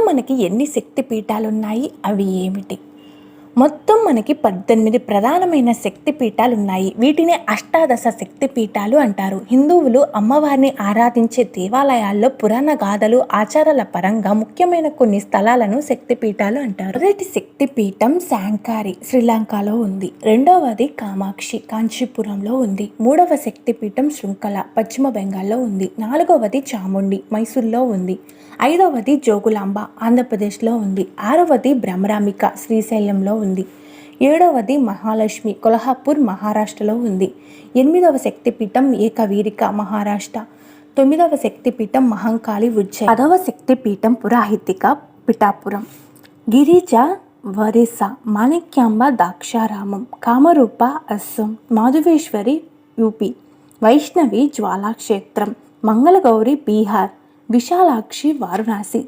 మనకి ఎన్ని శక్తి పీఠాలు ఉన్నాయి, అవి ఏమిటి? మొత్తం మనకి 18 ప్రధానమైన శక్తి పీఠాలు ఉన్నాయి. వీటిని అష్టాదశ శక్తి పీఠాలు అంటారు. హిందువులు అమ్మవారిని ఆరాధించే దేవాలయాల్లో పురాణ గాథలు, ఆచారాల పరంగా ముఖ్యమైన కొన్ని స్థలాలను శక్తి పీఠాలు అంటారు. మొదటి శక్తి పీఠం శాంకారి, శ్రీలంకలో ఉంది. రెండవది కామాక్షి, కాంచీపురంలో ఉంది. మూడవ శక్తి పీఠం శృంఖల, పశ్చిమ బెంగాల్లో ఉంది. నాలుగవది చాముండి, మైసూర్లో ఉంది. ఐదవది జోగులాంబ, ఆంధ్రప్రదేశ్లో ఉంది. ఆరవది బ్రహ్మరాంబిక, శ్రీశైలంలో ఉంది. ఏడవది మహాలక్ష్మి, కొల్హాపూర్, మహారాష్ట్రలో ఉంది. ఎనిమిదవ శక్తిపీఠం ఏకవీరిక, మహారాష్ట్ర. తొమ్మిదవ శక్తిపీఠం మహంకాళి, ఉజ్జయిని. 10వ శక్తిపీఠం పురాహితిక, పిఠాపురం. గిరిజ వరిసా, మాణిక్యాంబ ద్రాక్షారామం, కామరూప అస్సాం, మాధవేశ్వరి యూపీ, వైష్ణవి జ్వాలాక్షేత్రం, మంగళగౌరి బీహార్, విశాలాక్షి వారణాసి,